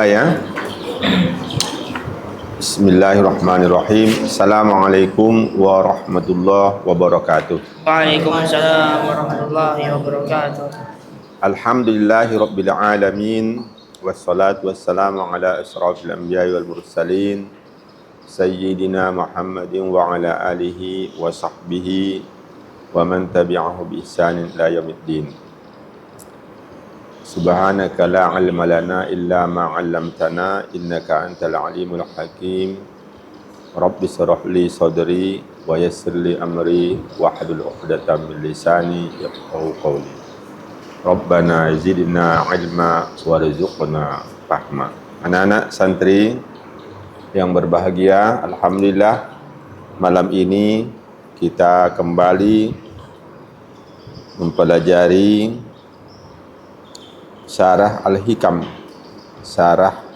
Mulai ya. Bismillahirrahmanirrahim. Assalamualaikum warahmatullahi wabarakatuh. Waalaikumsalam warahmatullahi wabarakatuh. Alhamdulillahi rabbil alamin. Wassalatu wassalamu ala asrafil anbiya'i wal mursalin Sayyidina Muhammadin wa ala alihi wa sahbihi wa man tabi'ahu bi ihsanin ila yaumiddin. Subhanaka la ilma lana illa ma 'allamtana innaka antal alimul hakim. Rabbi shrah li sadri wa yassir li amri wahlul 'uqdatam min lisani yafqahu qawli. Rabbana zidna ilma warzuqna fahma. Anak-anak santri yang berbahagia, alhamdulillah malam ini kita kembali mempelajari Syarah Al-Hikam, syarah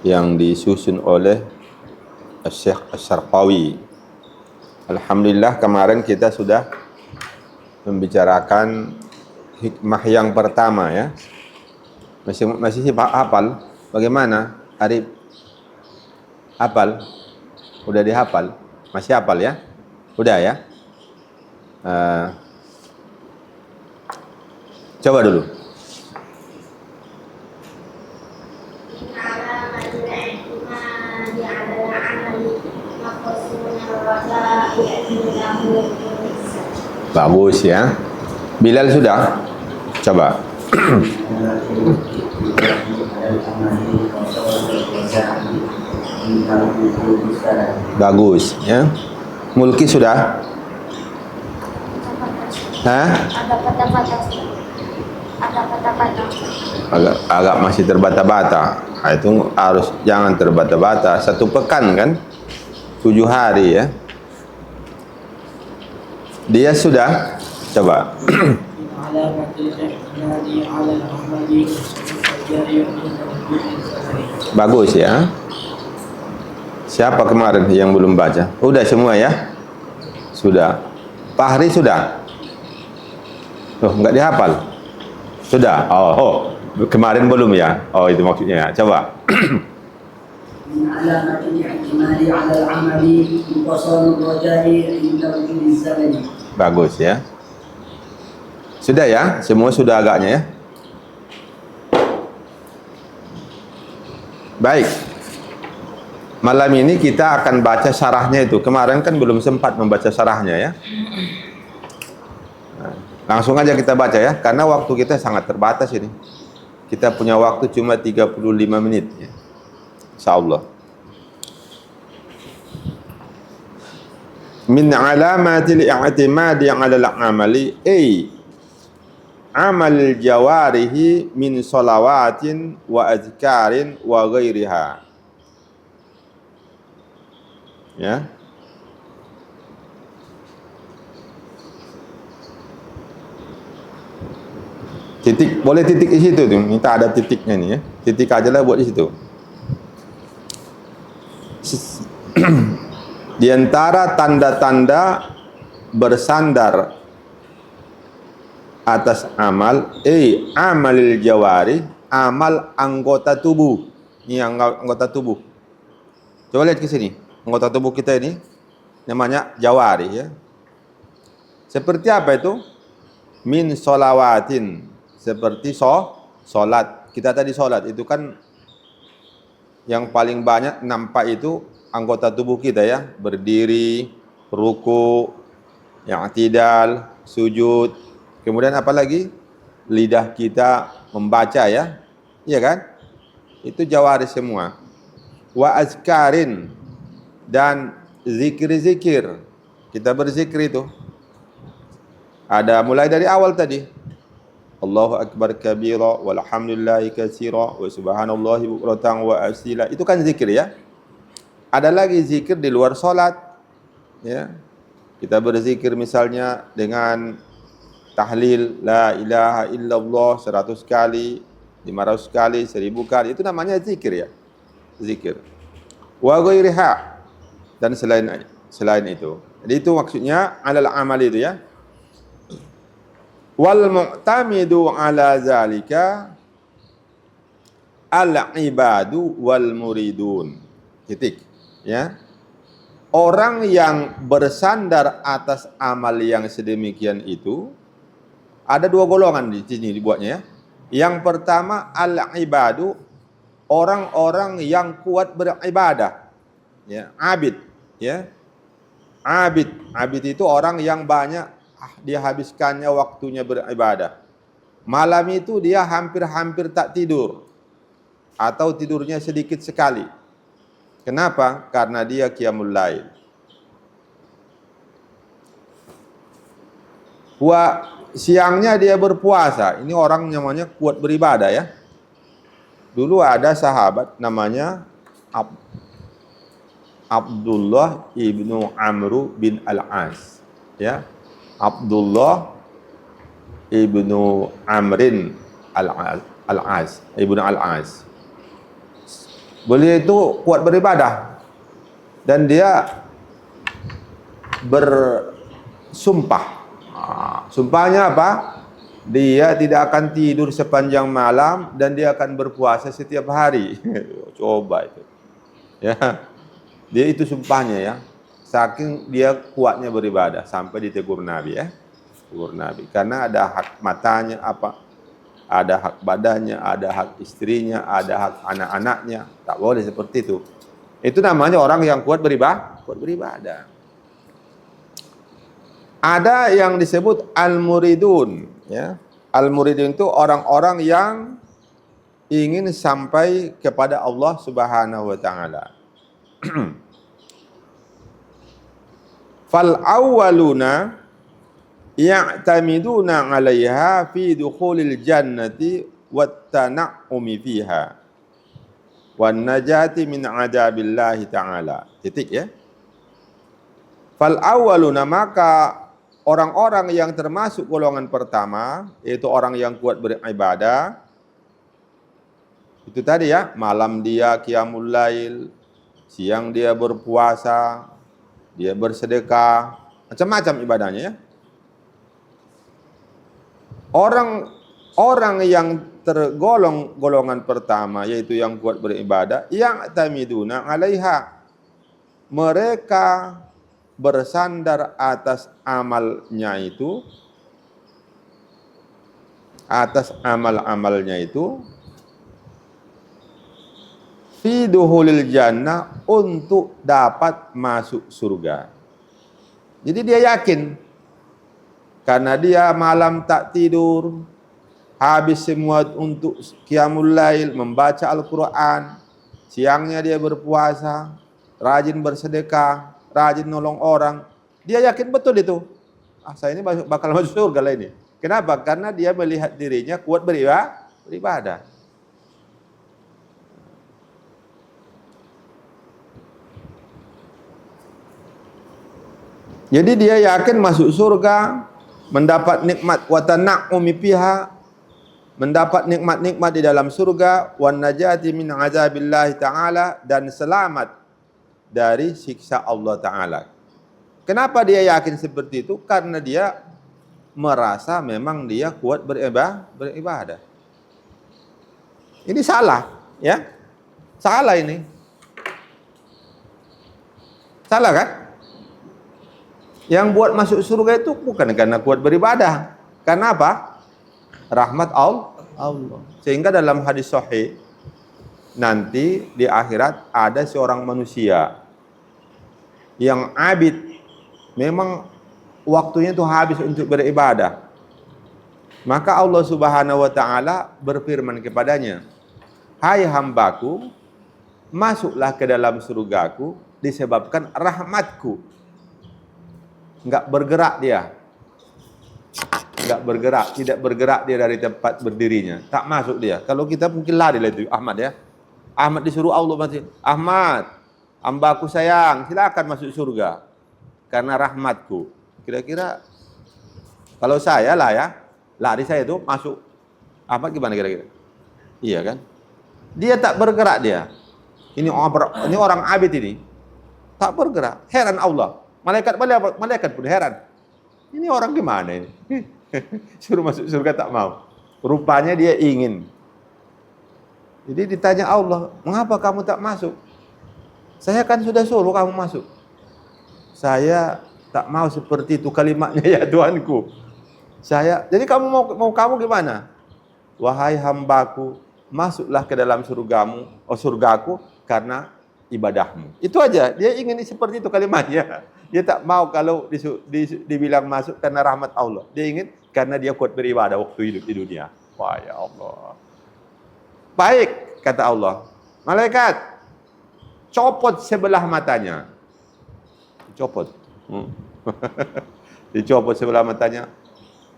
yang disusun oleh Syekh Asy-Syarqawi. Alhamdulillah kemarin kita sudah membicarakan hikmah yang pertama ya. Masih hafal? Bagaimana? Arif? Hafal? Udah dihafal? Masih hafal ya? Udah ya? Coba dulu. Bagus ya. Bilal sudah? Coba. Bagus ya. Mulki sudah? Hah? Agak masih terbata-bata. Nah, itu harus jangan terbata-bata. 1 pekan kan? 7 hari ya. Dia sudah? Coba. Bagus ya. Siapa kemarin yang belum baca? Udah semua ya? Sudah. Fahri sudah? Oh, enggak dihafal? Sudah? Oh, kemarin belum ya? Oh, itu maksudnya. Coba. Bagus ya. Sudah ya? Semua sudah agaknya ya? Baik. Malam ini kita akan baca syarahnya itu. Kemarin kan belum sempat membaca syarahnya ya. Nah, langsung aja kita baca ya, karena waktu kita sangat terbatas ini. Kita punya waktu cuma 35 menit ya. Insyaallah. Min alamatil i'timadi 'ala al-amali amal jawarihi min shalawatin wa azkarin wa ghairiha. Ya. Titik, boleh titik di situ tuh. Minta ada titiknya nih ya. Titik aja lah buat di situ. Di antara tanda-tanda bersandar atas amal, amalil jawari, amal anggota tubuh. Ini anggota tubuh. Coba lihat ke sini. Anggota tubuh kita ini namanya jawari ya. Seperti apa itu? Min sholawatin. Seperti sholat. Kita tadi sholat itu kan yang paling banyak nampak itu anggota tubuh kita ya, berdiri, ruku, i'tidal, sujud. Kemudian apa lagi? Lidah kita membaca ya. Iya kan? Itu jawari semua. Wa azkarin, dan zikir-zikir. Kita berzikir itu. Ada mulai dari awal tadi. Allahu akbar kabira walhamdulillahi katsira wa subhanallahi bukratan wa asila. Itu kan zikir ya. Ada lagi zikir di luar salat. Ya. Kita berzikir misalnya dengan tahlil la ilaha illallah 100 kali, 500 kali, 1000 kali. Itu namanya zikir ya. Zikir. Wa ghairiha, dan selain itu. Jadi itu maksudnya alal amal itu ya. Wal mu'tamidu ala zalika al-ibadu wal muridun. Titik. Ya. Orang yang bersandar atas amal yang sedemikian itu, ada dua golongan di sini dibuatnya ya. Yang pertama al-ibadu, orang-orang yang kuat beribadah. Ya, abid, ya. Abid itu orang yang banyak dia habiskannya waktunya beribadah. Malam itu dia hampir-hampir tak tidur atau tidurnya sedikit sekali. Kenapa? Karena dia qiyamul lail. Siangnya dia berpuasa. Ini orang namanya kuat beribadah ya. Dulu ada sahabat namanya Abdullah ibnu Amru bin Al-As. Ya, Abdullah ibnu Amrin Al-As, ibnu Al-As. Beliau itu kuat beribadah dan dia bersumpah. Sumpahnya apa? Dia tidak akan tidur sepanjang malam dan dia akan berpuasa setiap hari. Coba itu. Ya. Dia itu sumpahnya ya. Saking dia kuatnya beribadah sampai ditegur Nabi ya. Tegur Nabi karena ada hak matanya apa? Ada hak badannya, ada hak istrinya, ada hak anak-anaknya. Tak boleh seperti itu. Itu namanya orang yang kuat beribadah. Ada yang disebut al-muridun ya. Al-muridun itu orang-orang yang ingin sampai kepada Allah Subhanahu wa taala. Fal awwaluna ya'tamiduna 'alaiha fi dukhulil jannati wat tana'umi fiha wan najati min 'adzabillahi ta'ala. Titik ya. Fal awwaluna, maka orang-orang yang termasuk golongan pertama, yaitu orang yang kuat beribadah, itu tadi ya, malam dia qiyamul lail, siang dia berpuasa, dia bersedekah, macam-macam ibadahnya ya. Orang yang tergolong golongan pertama, yaitu yang kuat beribadah, yang tamiduna 'alaiha, mereka bersandar atas amalnya itu, atas amal-amalnya itu, fi duhulil jannah, untuk dapat masuk surga. Jadi dia yakin karena dia malam tak tidur, habis semua untuk qiyamul lail, membaca Al-Quran, siangnya dia berpuasa, rajin bersedekah, rajin nolong orang. Dia yakin betul itu. Saya ini bakal masuk surga lah ini. Kenapa? Karena dia melihat dirinya kuat beribadah. Jadi dia yakin masuk surga, mendapat nikmat wa tana'umi fiha, mendapat nikmat-nikmat di dalam surga, wan najati min azabillahi ta'ala, dan selamat dari siksa Allah Ta'ala. Kenapa dia yakin seperti itu? Karena dia merasa memang dia kuat beribadah. Ini salah, ya? Salah ini. Salah kan? Yang buat masuk surga itu bukan karena kuat beribadah. Karena apa? Rahmat Allah. Sehingga dalam hadis sahih, nanti di akhirat ada seorang manusia yang abid, memang waktunya itu habis untuk beribadah. Maka Allah Subhanahu wa taala berfirman kepadanya, "Hai hambaku, masuklah ke dalam surgaku disebabkan rahmatku." Enggak bergerak dia. Tidak bergerak dia dari tempat berdirinya. Tak masuk dia. Kalau kita mungkin lari lah itu Ahmad ya. Ahmad disuruh Allah masih, "Ahmad, hambaku sayang, silakan masuk surga karena rahmatku." Kira-kira kalau saya lah ya, lari saya itu masuk. Ahmad gimana kira-kira? Iya kan? Dia tak bergerak dia. Ini orang abid ini. Tak bergerak. Heran Allah. Malaikat pun heran. Ini orang gimana ini? Suruh masuk surga tak mau. Rupanya dia ingin Jadi ditanya Allah, mengapa kamu tak masuk? Saya kan sudah suruh kamu masuk. Saya tak mau seperti itu kalimatnya ya Tuanku. Jadi kamu mau kamu gimana? Wahai hambaku, masuklah ke dalam surgaku karena ibadahmu. Itu aja. Dia ingin seperti itu kalimatnya. Dia tak mau kalau dibilang masuk karena rahmat Allah. Dia ingin karena dia kuat beribadah waktu hidup di dunia. Wah ya Allah. Baik, kata Allah. Malaikat, copot sebelah matanya. Dicopot. Dicopot sebelah matanya.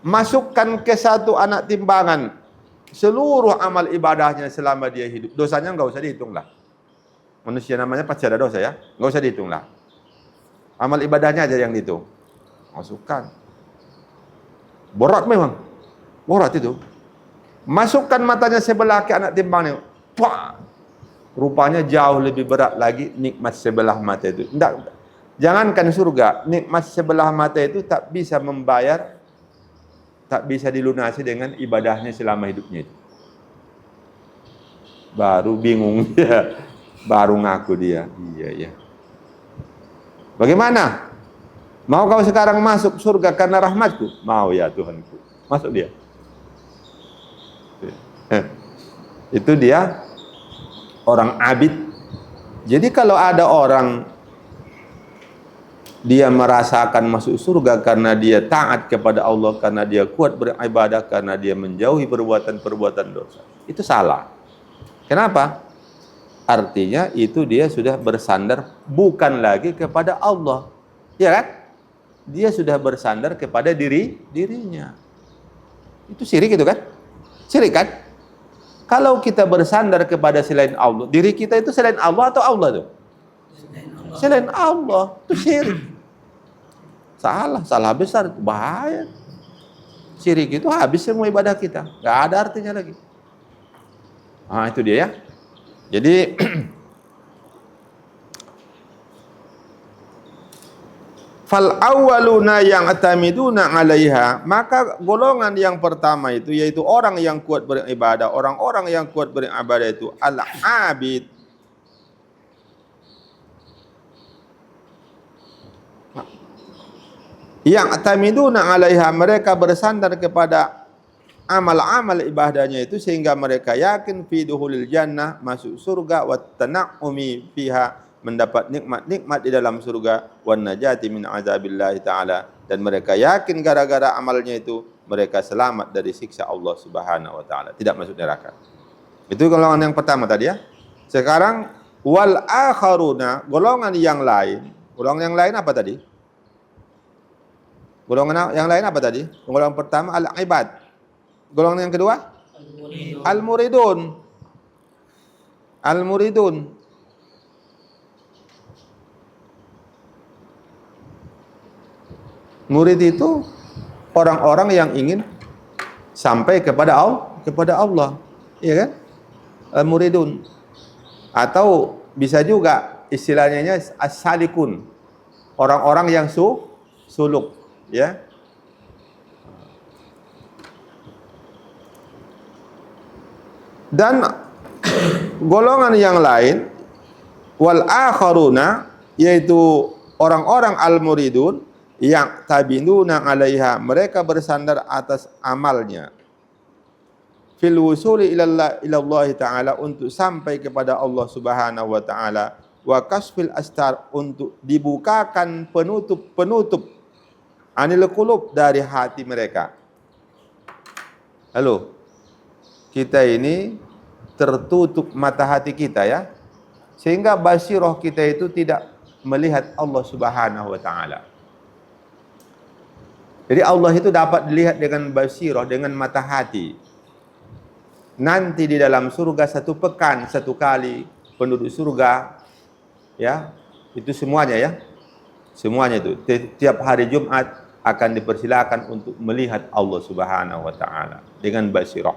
Masukkan ke satu anak timbangan seluruh amal ibadahnya selama dia hidup. Dosanya enggak usah dihitung lah. Manusia namanya pasti ada dosa ya. Enggak usah dihitung lah. Amal ibadahnya aja yang dihitung. Masukkan. Berat memang. Berat itu. Masukkan matanya sebelah ke anak timbangnya. Wah. Rupanya jauh lebih berat lagi nikmat sebelah mata itu. Jangankan surga, nikmat sebelah mata itu tak bisa membayar, tak bisa dilunasi dengan ibadahnya selama hidupnya itu. Baru bingung dia, baru ngaku dia. Iya. Bagaimana? Mau kau sekarang masuk surga karena rahmatku? Mau ya Tuhanku. Masuk dia. Itu dia orang abid. Jadi kalau ada orang dia merasakan masuk surga karena dia taat kepada Allah, karena dia kuat beribadah, karena dia menjauhi perbuatan-perbuatan dosa, itu salah. Kenapa? Artinya itu dia sudah bersandar bukan lagi kepada Allah, ya kan? Dia sudah bersandar kepada dirinya. Itu syirik itu kan? Syirik kan? Kalau kita bersandar kepada selain Allah, diri kita itu selain Allah atau Allah itu? Selain Allah, itu syirik. Salah besar, bahaya. Syirik itu habis semua ibadah kita, nggak ada artinya lagi. Nah itu dia ya. Jadi fal awwaluna yang atamiduna 'alaiha, maka golongan yang pertama itu yaitu orang yang kuat beribadah. Orang-orang yang kuat beribadah itu al-abid. Yang atamiduna 'alaiha, mereka bersandar kepada amal-amal ibadahnya itu sehingga mereka yakin fi duhulil jannah, masuk surga, wa tana'umi fiha, mendapat nikmat-nikmat di dalam surga, wan najati min azabillahi ta'ala, dan mereka yakin gara-gara amalnya itu mereka selamat dari siksa Allah Subhanahu wa taala, tidak masuk neraka. Itu golongan yang pertama tadi ya. Sekarang wal akharuna, golongan yang lain. Golongan yang lain apa tadi? Golongan yang lain apa tadi? Golongan pertama al-ibad. Golongan yang kedua? Al-muridun. Al-muridun. Murid itu orang-orang yang ingin sampai kepada Allah. Iya kan? Al-muridun. Atau bisa juga istilahnya as-salikun. Orang-orang yang suluk. Ya, dan golongan yang lain wal akharuna, yaitu orang-orang al-muridun yang tabinuna 'alaiha, mereka bersandar atas amalnya fil wusuli ilallah ta'ala, untuk sampai kepada Allah Subhanahu wa ta'ala, wa kasfil astar, untuk dibukakan penutup anil qulub, dari hati mereka. Halo, kita ini tertutup mata hati kita ya, sehingga basirah kita itu tidak melihat Allah Subhanahu wa ta'ala. Jadi Allah itu dapat dilihat dengan basirah, dengan mata hati. Nanti di dalam surga 1 pekan 1 kali penduduk surga ya, itu semuanya ya. Semuanya itu tiap hari Jumat akan dipersilakan untuk melihat Allah Subhanahu wa taala dengan basirah.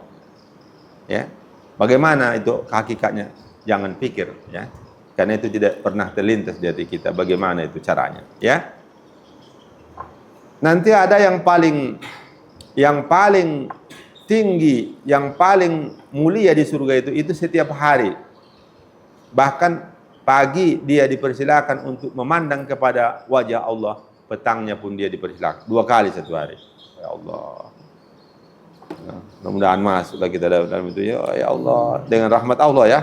Ya. Bagaimana itu hakikatnya? Jangan pikir ya. Karena itu tidak pernah terlintas di hati kita bagaimana itu caranya, ya. Nanti ada yang paling tinggi, yang paling mulia di surga itu setiap hari. Bahkan pagi dia dipersilakan untuk memandang kepada wajah Allah, petangnya pun dia dipersilakan 2 kali satu hari. Ya Allah. Nah, mudah-mudahan masuklah kita dalam itu ya. Ya Allah, dengan rahmat Allah ya.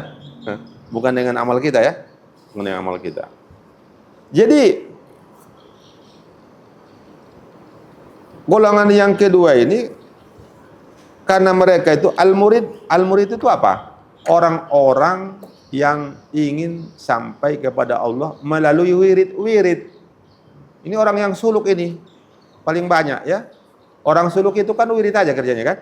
Bukan dengan amal kita ya. Bukan dengan amal kita. Jadi golongan yang kedua ini, karena mereka itu al-murid itu apa? Orang-orang yang ingin sampai kepada Allah melalui wirid. Ini orang yang suluk ini paling banyak ya. Orang suluk itu kan wirid aja kerjanya kan.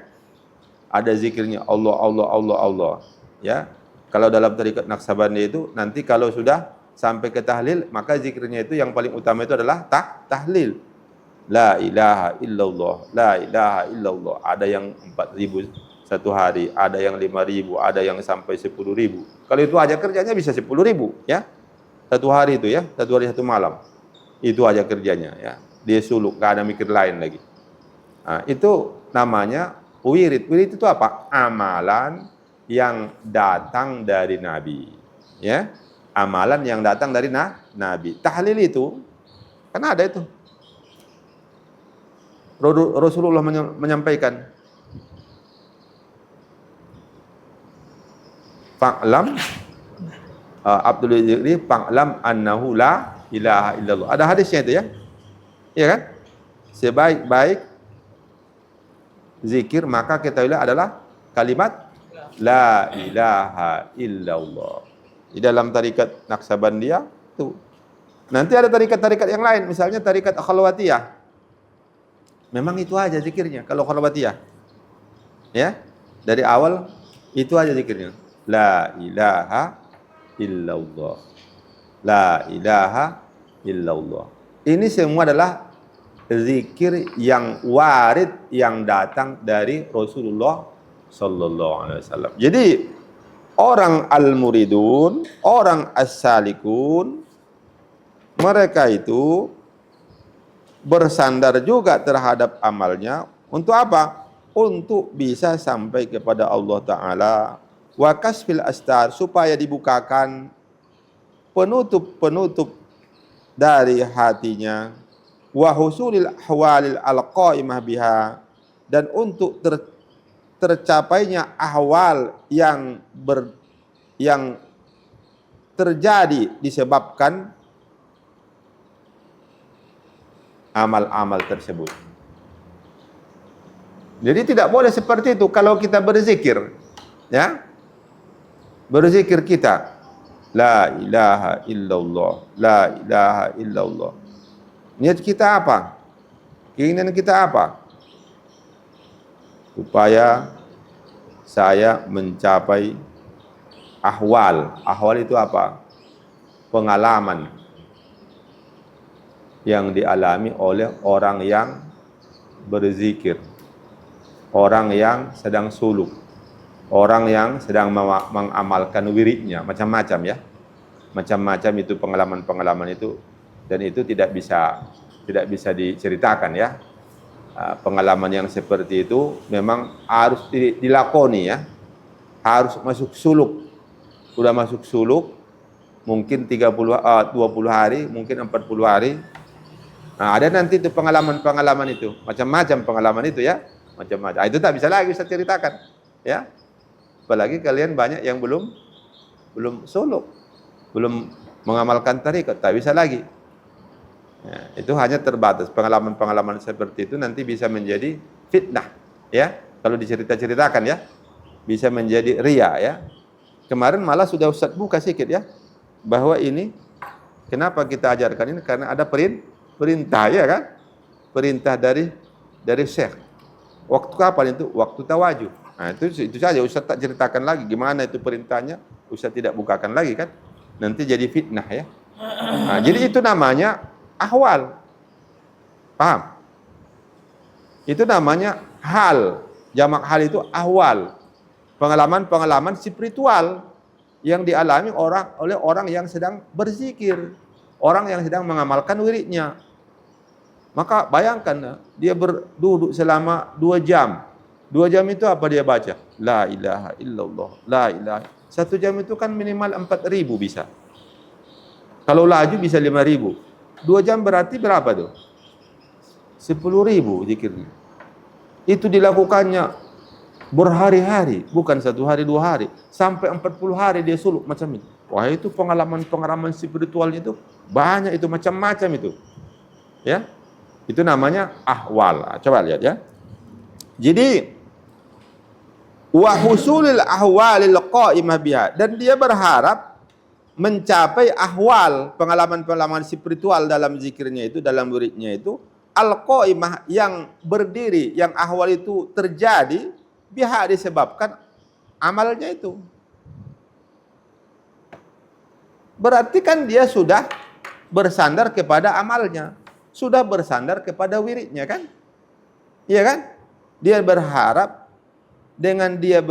Ada zikirnya Allah. Ya. Kalau dalam tarekat Naqsabandi itu nanti kalau sudah sampai ke tahlil, maka zikirnya itu yang paling utama itu adalah tahlil. La ilaha illallah, la ilaha illallah. Ada yang 4.000 satu hari, ada yang 5.000, ada yang sampai 10.000. Kalau itu aja kerjanya bisa 10.000 ya. Satu hari itu ya, satu hari satu malam. Itu aja kerjanya ya. Dia suluk, gak ada mikir lain lagi. Nah, itu namanya wirid. Wirid itu apa? Amalan yang datang dari Nabi. Ya. Amalan yang datang dari Nabi. Tahlil itu kan ada itu. Rasulullah menyampaikan, fa'lam Abdul Zikri fa'lam annahu la ilaha illallah. Ada hadisnya itu ya. Iya kan? Sebaik-baik zikir maka ketahuilah adalah kalimat la ilaha illallah. Di dalam tarikat Naqsabandiyah itu. Nanti ada tarikat-tarikat yang lain, misalnya tarikat Khalwatiyah. Memang itu aja zikirnya kalau Khalwatiyah. Ya. Dari awal itu aja zikirnya. La ilaha illallah. La ilaha illallah. Ini semua adalah zikir yang warid yang datang dari Rasulullah sallallahu alaihi wasallam. Jadi orang al-muridun, orang as-salikun, mereka itu bersandar juga terhadap amalnya untuk apa? Untuk bisa sampai kepada Allah Ta'ala. Wa kasfil astar, supaya dibukakan penutup-penutup dari hatinya. Wa husulil ahwalil alqaimah biha, dan untuk tercapainya ahwal yang terjadi disebabkan amal-amal tersebut. Jadi tidak boleh seperti itu kalau kita berzikir, ya. Berzikir kita la ilaha illallah, la ilaha illallah. Niat kita apa? Keinginan kita apa? Supaya saya mencapai ahwal. Ahwal itu apa? Pengalaman yang dialami oleh orang yang berzikir, orang yang sedang suluk, orang yang sedang mengamalkan wiridnya, macam-macam ya. Macam-macam itu pengalaman-pengalaman itu, dan itu tidak bisa diceritakan ya. Pengalaman yang seperti itu memang harus dilakoni ya. Harus masuk suluk. Sudah masuk suluk mungkin 20 hari, mungkin 40 hari. Nah, ada nanti itu pengalaman-pengalaman itu, macam-macam pengalaman itu ya, macam-macam. Itu tak bisa lagi saya ceritakan, ya. Apalagi kalian banyak yang belum suluk, belum mengamalkan tarekat, tak bisa lagi. Ya, itu hanya terbatas. Pengalaman-pengalaman seperti itu nanti bisa menjadi fitnah, ya. Kalau dicerita-ceritakan ya, bisa menjadi riya ya. Kemarin malah sudah Ustaz buka sedikit ya, bahwa ini kenapa kita ajarkan ini, karena ada perintah ya kan, perintah dari Syekh. Waktu kapan itu? Waktu tawajuh. Nah, itu saja Ustaz tak ceritakan lagi gimana itu perintahnya, Ustaz tidak bukakan lagi kan, nanti jadi fitnah ya. Nah, jadi itu namanya ahwal, paham? Itu namanya hal, jamak hal itu ahwal, pengalaman-pengalaman spiritual yang dialami oleh orang yang sedang berzikir, orang yang sedang mengamalkan wiridnya. Maka bayangkan dia berduduk selama 2 jam 2 jam itu apa dia baca? La ilaha illallah, la ilaha. 1 jam itu kan minimal 4.000 bisa. Kalau laju bisa 5.000. 2 jam berarti berapa tuh? 10.000 zikirnya. Itu dilakukannya berhari-hari, bukan 1 hari 2 hari, sampai 40 hari dia suluk macam itu. Wah, itu pengalaman spiritualnya itu banyak, itu macam-macam itu. Ya. Itu namanya ahwal. Coba lihat ya. Jadi wa husulil ahwalil qa'imah biha, dan dia berharap mencapai ahwal, pengalaman-pengalaman spiritual dalam zikirnya itu, dalam wiridnya itu, al-qa'imah, yang berdiri, yang ahwal itu terjadi biha, disebabkan amalnya itu. Berarti kan dia sudah bersandar kepada amalnya, sudah bersandar kepada wiridnya kan? Iya kan? Dia berharap dengan dia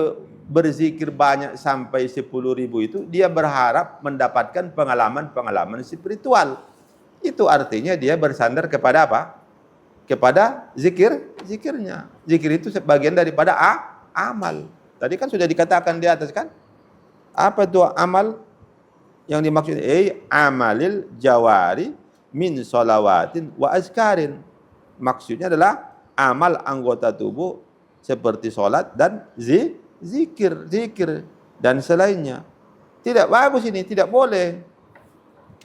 berzikir banyak sampai 10.000 itu, dia berharap mendapatkan pengalaman-pengalaman spiritual. Itu artinya dia bersandar kepada apa? Kepada zikirnya. Zikir itu sebagian daripada amal. Tadi kan sudah dikatakan di atas kan? Apa itu amal? Yang dimaksud amalil jawari min sholawatin wa azkarin. Maksudnya adalah amal anggota tubuh seperti sholat dan zikir dan selainnya. Tidak bagus ini, tidak boleh.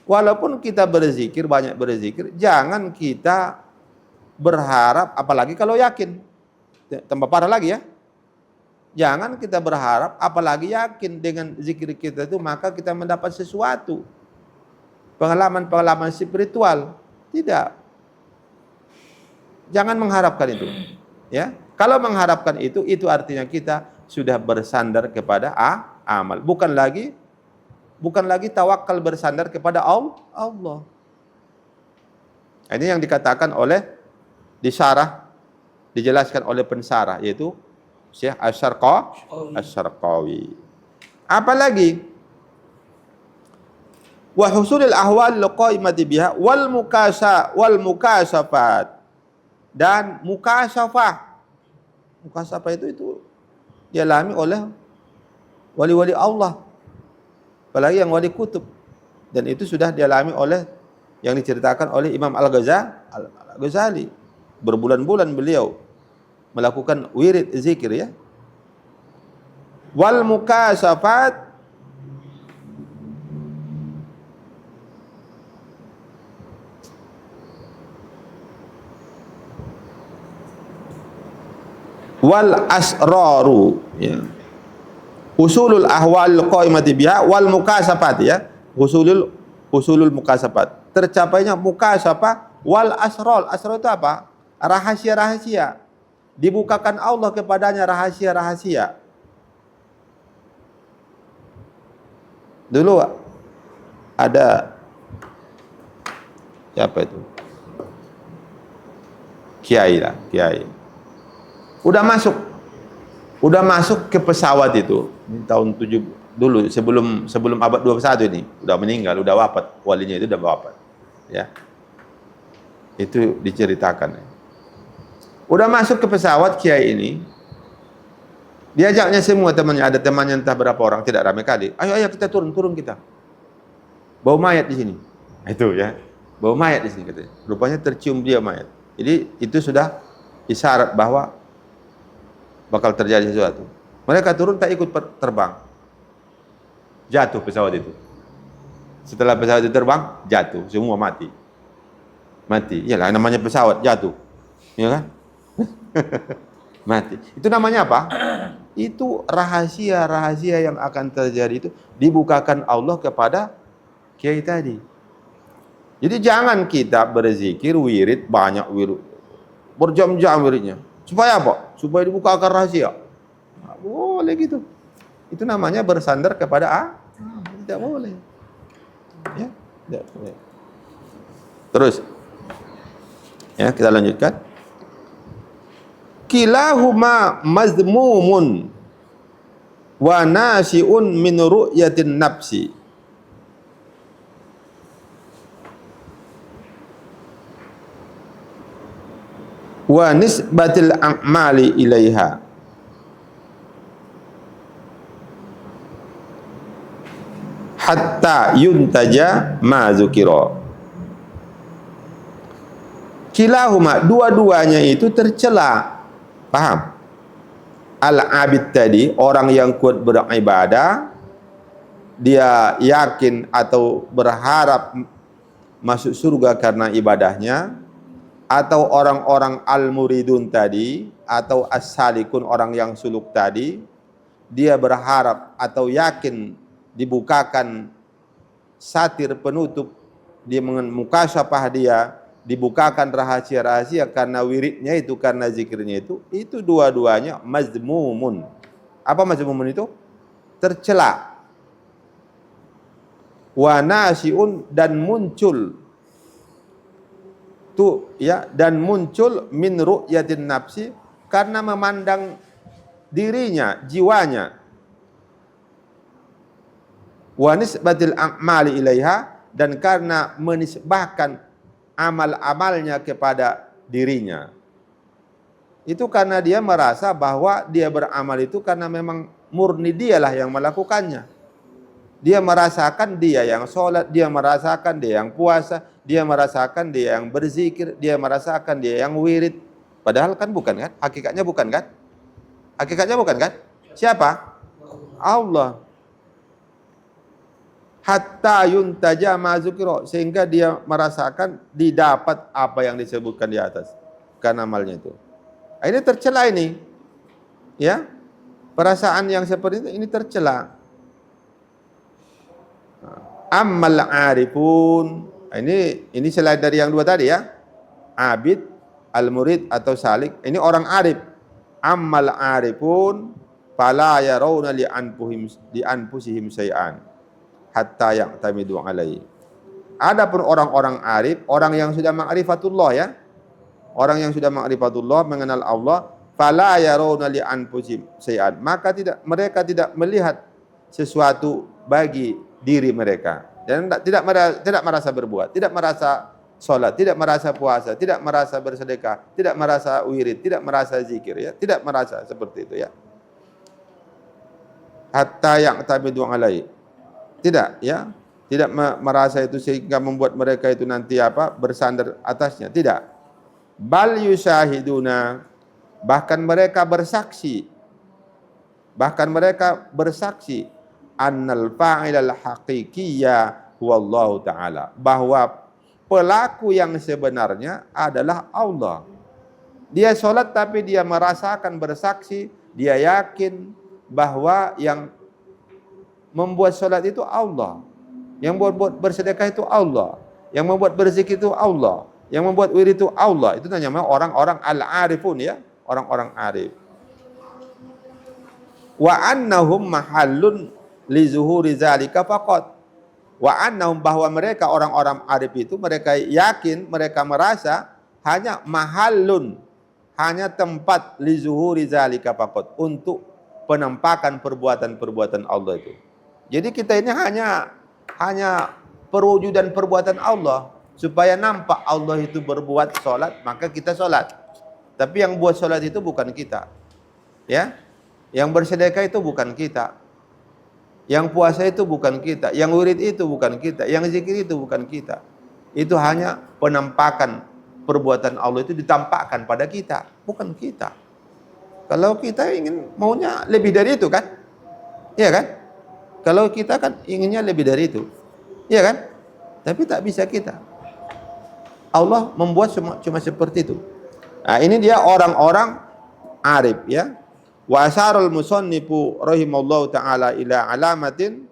Walaupun kita berzikir, banyak berzikir, jangan kita berharap, apalagi kalau yakin. Tambah parah lagi ya. Jangan kita berharap, apalagi yakin dengan zikir kita itu maka kita mendapat sesuatu. Pengalaman-pengalaman spiritual. Tidak. Jangan mengharapkan itu. Ya. Kalau mengharapkan itu artinya kita sudah bersandar kepada amal. Bukan lagi tawakal, bersandar kepada Allah. Ini yang dikatakan oleh disyarah, dijelaskan oleh pensarah, yaitu Syekh Asy-Syarqawi. Apalagi wa husulil ahwal liqaimati biha wal mukasafat, dan mukasafah. Mukasafah itu dialami oleh wali-wali Allah, apalagi yang wali kutub, dan itu sudah dialami oleh, yang diceritakan oleh Imam Al-Ghazali. Berbulan-bulan beliau melakukan wirid zikir ya. Wal mukasafat, wal asraru ya. Usulul ahwal qaimati biha wal mukasafat ya. Usulul mukasafat, tercapainya mukasafah wal asrar. Asrar itu apa? Rahasia-rahasia. Dibukakan Allah kepadanya rahasia-rahasia. Dulu ada siapa itu? Kiai. Udah masuk ke pesawat itu di tahun 7 dulu, sebelum abad 21 ini, udah meninggal, udah wafat, walinya itu udah wafat. Ya. Itu diceritakan. Udah masuk ke pesawat kiai ini, diajaknya semua temannya, ada temannya entah berapa orang, tidak ramai kali. Ayo kita turun kita. Bau mayat di sini. Itu ya. Bau mayat di sini katanya. Rupanya tercium dia mayat. Jadi itu sudah isyarat bahwa bakal terjadi sesuatu. Mereka turun, tak ikut terbang. Jatuh pesawat itu. Setelah pesawat itu terbang, jatuh, semua mati. Iyalah namanya pesawat jatuh. Ya kan? Mati. Itu namanya apa? Itu rahasia-rahasia yang akan terjadi itu dibukakan Allah kepada kiai tadi. Jadi jangan kita berzikir wirid, banyak wirid, berjam-jam wiridnya. Supaya apa? Supaya dibukakan rahasia. Nggak boleh gitu. Itu namanya bersandar kepada tidak boleh. Ya, tidak boleh. Terus. Ya, kita lanjutkan. Kilahuma mazmumun wa nasi'un min ru'yatin nafsi. Wa nisbatil a'mali ilaiha. hatta yuntaja ma dzukira. Kilahuma, dua-duanya itu tercela. Paham? Al-abid tadi, orang yang kuat beribadah, dia yakin atau berharap masuk surga karena ibadahnya, atau orang-orang al-muridun tadi, atau as-salikun, orang yang suluk tadi, dia berharap atau yakin dibukakan satir penutup, dia mukasyafah dia, dibukakan rahasia-rahasia karena wiridnya itu, karena zikirnya itu dua-duanya mazmumun. Apa mazmumun itu? Tercela. Wa nasiun, dan muncul tuh ya, dan muncul min ru'yatin nafsi, karena memandang dirinya, jiwanya. Wa nisbatil a'mali ilaiha, dan karena menisbahkan amal-amalnya kepada dirinya. Itu karena dia merasa bahwa dia beramal itu karena memang murni dialah yang melakukannya. Dia merasakan dia yang sholat, dia merasakan dia yang puasa, dia merasakan dia yang berzikir, dia merasakan dia yang wirid. Padahal kan bukan kan? Hakikatnya bukan kan? Hakikatnya bukan kan? Siapa? Allah. Hatta yuntaja ma dzukira, sehingga dia merasakan didapat apa yang disebutkan di atas karena amalnya itu. Ini tercela ini. Ya. Perasaan yang seperti ini tercela. Ammal arifun. Ini selain dari yang dua tadi ya. Abid, al-murid atau salik. Ini orang arif. Ammal arifun fala yarawna li anfusihim syai'an hatta ya'tamidu alaihi. Adapun orang-orang arif, orang yang sudah ma'rifatullah ya. Orang yang sudah ma'rifatullah, mengenal Allah, fala yarawna li anfusihim syai'an. Maka mereka tidak melihat sesuatu bagi diri mereka. Dan tidak merasa berbuat, tidak merasa sholat, tidak merasa puasa, tidak merasa bersedekah, tidak merasa wirid, tidak merasa zikir ya, tidak merasa seperti itu ya. Hatta ya'tamidu alaihi. Tidak ya, tidak merasa itu sehingga membuat mereka itu nanti bersandar atasnya, tidak. Bal yusyahiduna, bahkan mereka bersaksi annal fa'ilal haqiqiyya huwallahu ta'ala, bahwa pelaku yang sebenarnya adalah Allah. Dia sholat tapi dia merasakan, bersaksi, dia yakin bahwa yang membuat sholat itu Allah, yang membuat bersedekah itu Allah, yang membuat berzikir itu Allah, yang membuat wirid itu Allah. Itu namanya orang-orang al-arifun ya, orang-orang arif. Wa annahum mahallun li zuhuri zalika faqat. Wa annahum, bahwa mereka orang-orang arif itu, mereka yakin, mereka merasa hanya mahallun, hanya tempat li zuhuri zalika faqat, untuk penampakan perbuatan-perbuatan Allah itu. Jadi kita ini hanya perwujudan perbuatan Allah, supaya nampak Allah itu berbuat sholat, maka kita sholat. Tapi yang buat sholat itu bukan kita, ya. Yang bersedekah itu bukan kita, yang puasa itu bukan kita, yang wirid itu bukan kita, yang zikir itu bukan kita. Itu hanya penampakan perbuatan Allah itu ditampakkan pada kita, bukan kita. Kalau kita ingin maunya lebih dari itu kan, iya kan? Kalau kita kan inginnya lebih dari itu, iya kan? Tapi tak bisa kita. Allah membuat cuma seperti itu. Nah, ini dia orang-orang arif ya. Wa asharul musannifu rahimallahu taala ila alamatin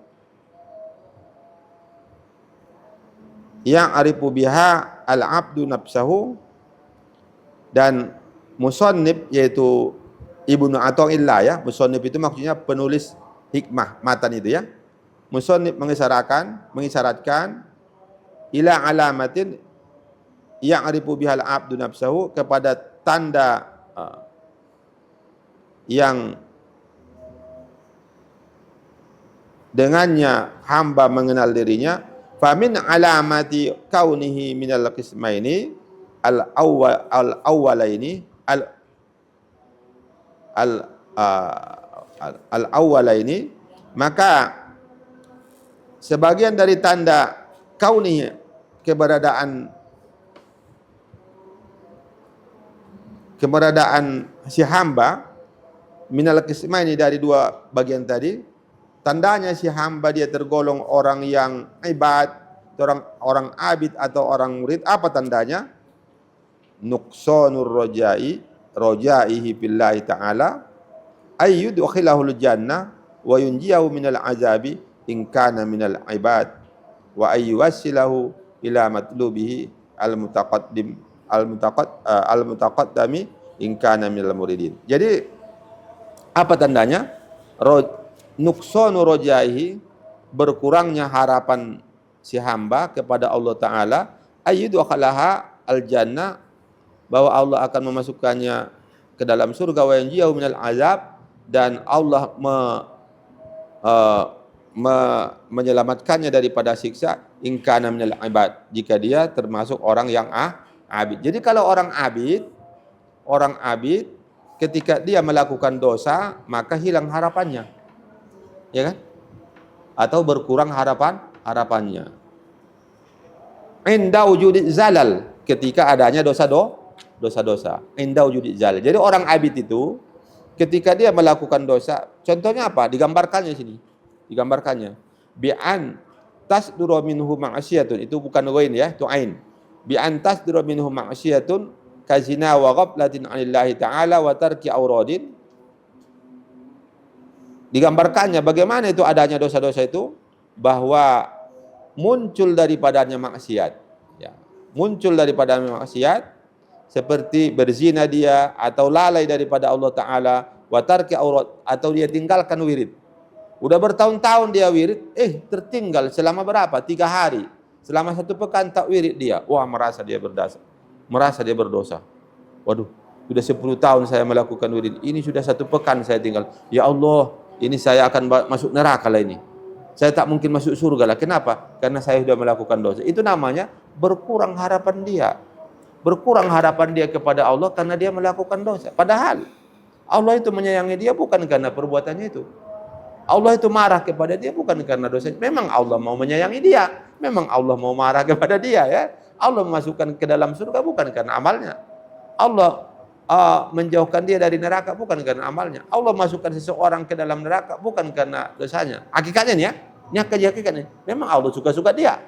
yang arifu biha al-abdu nafsahu, dan musannif yaitu Ibnu Athaillah ya. Musannif itu maksudnya penulis hikmah matan itu ya. Musannif mengisyaratkan ila alamatin yang arifu bihal abdu nafsahu, kepada tanda yang dengannya hamba mengenal dirinya. Famin alamati kaunihi minal qismaini al-awwalaini al-awwalaini, maka sebagian dari tanda kauni keberadaan si hamba minal qismaini, dari dua bagian tadi, tandanya si hamba dia tergolong orang yang ibad, orang abid atau orang murid. Apa tandanya? Nuqsanur rojaihi billahi ta'ala ayyudkhilahul jannah wa yunjiyahu minal azabi in kana minal ibad wa ayyuwassilahu ila matlubihi al-mutaqaddami in kana minal muridin. Jadi apa tandanya? Nuqsanu rojaihi, berkurangnya harapan si hamba kepada Allah Ta'ala, ayyudkhalaha al-jannah, bahwa Allah akan memasukkannya ke dalam surga, wa yanjiyahu minal azab, dan Allah menyelamatkannya daripada siksa, in kana minal ibad, jika dia termasuk orang yang abid. Jadi kalau orang abid ketika dia melakukan dosa maka hilang harapannya, ya kan? Atau berkurang harapannya. Inda wujudi zalal, ketika adanya dosa-dosa. Inda wujudi zalal. Jadi orang abid itu ketika dia melakukan dosa, contohnya apa? Digambarkannya sini. Digambarkannya. Bi'an tasduru minhu ma'asiyatun, itu bukan ghain ya, itu ain. Bi'an tasduru minhu ma'asiyatun kazina wa ghaflatin 'anillahi ta'ala wa tarki auradin. Digambarkannya bagaimana itu adanya dosa-dosa itu, bahwa muncul daripadanya maksiat, ya. Muncul daripadanya maksiat seperti berzina dia, atau lalai daripada Allah Ta'ala, wa tarki aurat, atau dia tinggalkan wirid. Udah bertahun-tahun dia wirid, tertinggal selama berapa? 3 hari. Selama 1 pekan tak wirid dia. Wah, merasa dia berdosa. Waduh, sudah 10 tahun saya melakukan wirid, ini sudah 1 pekan saya tinggal. Ya Allah, ini saya akan masuk neraka lah ini. Saya tak mungkin masuk surga lah. Kenapa? Karena saya sudah melakukan dosa. Itu namanya berkurang harapan dia. Berkurang harapan dia kepada Allah karena dia melakukan dosa. Padahal Allah itu menyayangi dia bukan karena perbuatannya itu. Allah itu marah kepada dia bukan karena dosa. Memang Allah mau menyayangi dia, memang Allah mau marah kepada dia, ya. Allah memasukkan ke dalam surga bukan karena amalnya. Allah menjauhkan dia dari neraka bukan karena amalnya. Allah masukkan seseorang ke dalam neraka bukan karena dosanya. Hakikatnya nih ya, hakikatnya memang Allah suka-suka dia.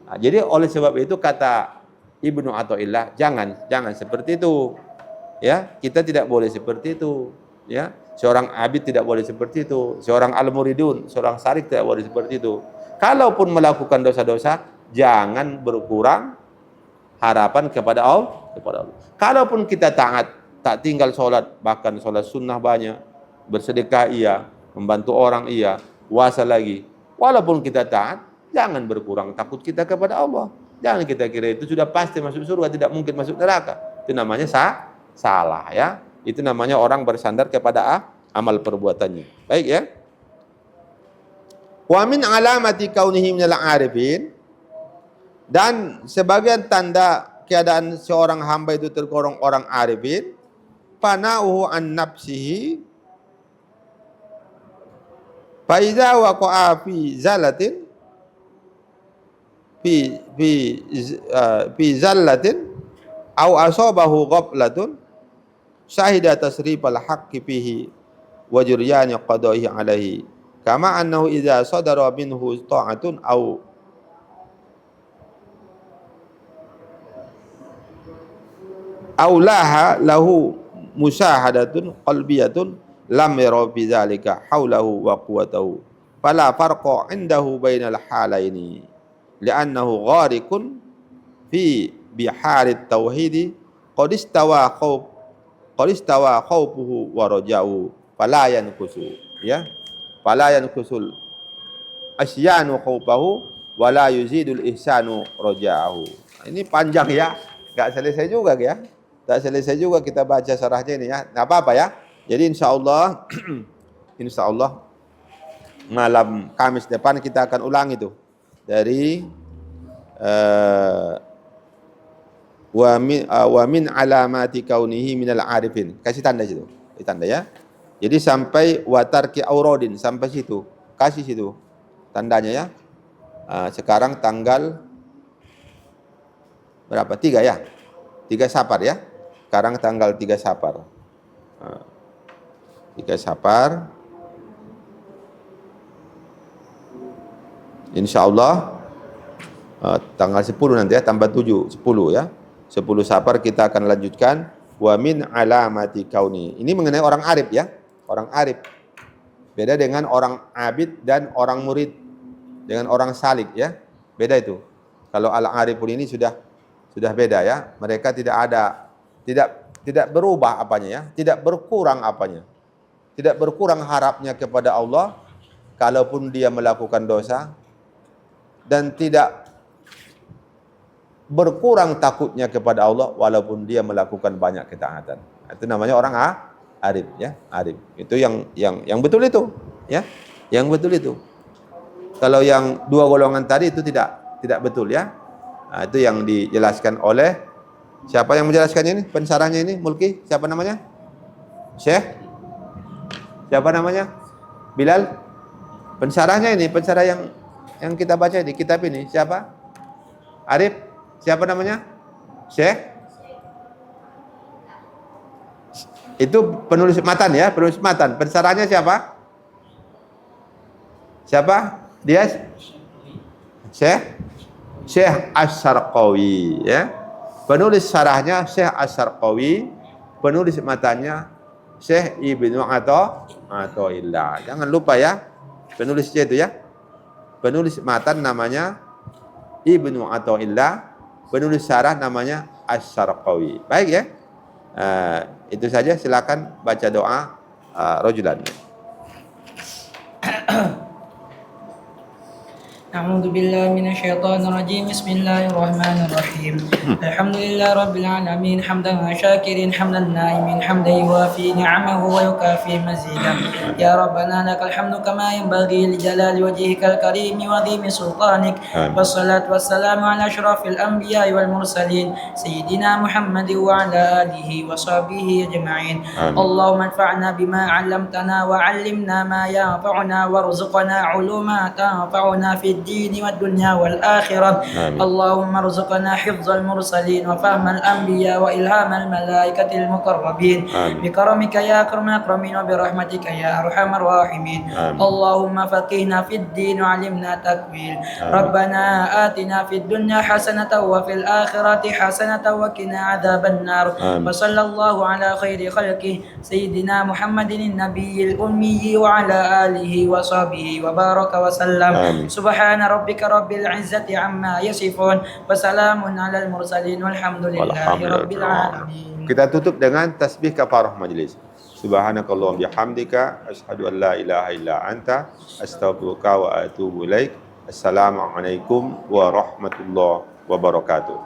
Nah, jadi oleh sebab itu kata Ibnu Athaillah, jangan seperti itu. Ya, kita tidak boleh seperti itu, ya. Seorang abid tidak boleh seperti itu, seorang al-muridun, seorang sarik tidak boleh seperti itu. Kalaupun melakukan dosa-dosa, jangan berkurang harapan kepada Allah. Kalaupun kita taat, tak tinggal sholat, bahkan sholat sunnah banyak, bersedekah iya, membantu orang iya, puasa lagi. Walaupun kita taat, jangan berkurang takut kita kepada Allah. Jangan kita kira itu sudah pasti masuk surga, tidak mungkin masuk neraka. Itu namanya salah, ya. Itu namanya orang bersandar kepada amal perbuatannya. Baik, ya. Wa min alamati kaunihi minal arifin, dan sebagian tanda keadaan seorang hamba itu tergolong orang arifin, panauhu an nafsihi fa idza waqa'a fi zalatin fi zallatin aw asabahu ghaflatun syahida tasrifal haqqi fihi wa juryani qada'ihi alaihi kama annahu idza sadara minhu ta'atun aw aulaha lahu musyahadatun qalbiyatun lam yara bi dzalika haulahu wa quwwatahu fala farqa indahu bainal halaini li'annahu gharikun fi biharit tauhidi qad istawa khawfuhu wa raja'u fala yanqusu, ya, fala yanqusul asyanu khawfahu wa la yuzidul ihsanu raja'ahu. Ini panjang ya, enggak selesai juga ya. Tak selesai juga kita baca syarahnya ini ya. Enggak apa-apa ya. Jadi insyaallah malam Kamis depan kita akan ulang itu dari wa min alamati kaunihi minal arifin. Kasih tanda situ. Tanda ya. Jadi sampai watarki aurodin, sampai situ. Kasih situ tandanya ya. Sekarang tanggal berapa? 3 ya? 3 Safar ya? Sekarang tanggal 3 Safar. 3 Safar. Insya Allah tanggal 10 nanti ya, tambah 7, 10 ya. 10 Safar kita akan lanjutkan wa min alamati kauni. Ini mengenai orang arif ya, orang arif. Beda dengan orang abid dan orang murid, dengan orang salik ya. Beda itu. Kalau al-arifun ini sudah beda ya. Mereka tidak berubah apanya ya, tidak berkurang apanya. Tidak berkurang harapnya kepada Allah kalaupun dia melakukan dosa, dan tidak berkurang takutnya kepada Allah walaupun dia melakukan banyak ketaatan. Itu namanya orang arif ya, arif. Itu yang betul itu ya. Yang betul itu. Kalau yang dua golongan tadi itu tidak betul ya. Itu yang dijelaskan oleh siapa yang menjelaskannya ini? Pensarahnya ini Mulki, siapa namanya? Syekh? Siapa namanya? Bilal? Pensarahnya ini, pensarah yang kita baca di kitab ini siapa? Arif? Siapa namanya? Syekh? Itu penulis matan ya, penulis matan. Pensarahnya siapa? Siapa? Dia Syekh Asy-Syarqawi ya. Penulis syarahnya Syekh Asy-Syarqawi, penulis matanya Syekh Ibnu Athaillah. Jangan lupa ya, penulisnya itu ya. Penulis matan namanya Ibnu Athaillah, penulis syarah namanya Asy-Syarqawi. Baik ya. Itu saja, silakan baca doa rojulan. أعوذ بالله من الشيطان الرجيم بسم الله الرحمن الرحيم الحمد لله رب العالمين حمدا شاكرين حمدا نائمين حمدا يوافي نعمه ويكافي مزيدا يا ربنا لك الحمد كما ينبغي لجلال وجهك الكريم وعظيم سلطانك والصلاة والسلام على أشرف الأنبياء والمرسلين سيدنا محمد وعلى آله وصحبه أجمعين اللهم انفعنا بما علمتنا وعلمنا ما ينفعنا وارزقنا علوما تنفعنا في الدين والدنيا والآخرة اللهم ارزقنا حفظ المرسلين وفهم الأنبياء وإلهام الملائكة المقربين بكرمك يا أكرم الأكرمين وبرحمتك يا أرحم الراحمين اللهم فقهنا في الدين وعلمنا تكويل ربنا آتنا في الدنيا حسنة وفي الآخرة حسنة وقنا عذاب النار وصلى الله على خير خلقه سيدنا محمد النبي الأمي وعلى آله وصحبه وبارك وسلم سبحان ربك رب العزة عما يصفون وسلام على المرسلين والحمد لله رب العالمين. Kita tutup dengan tasbih kafarah majlis. Subhanakallahumma bihamdika asyhadu an la ilaha illa anta astaghfiruka wa atubu ilaik. Assalamualaikum warahmatullahi wabarakatuh.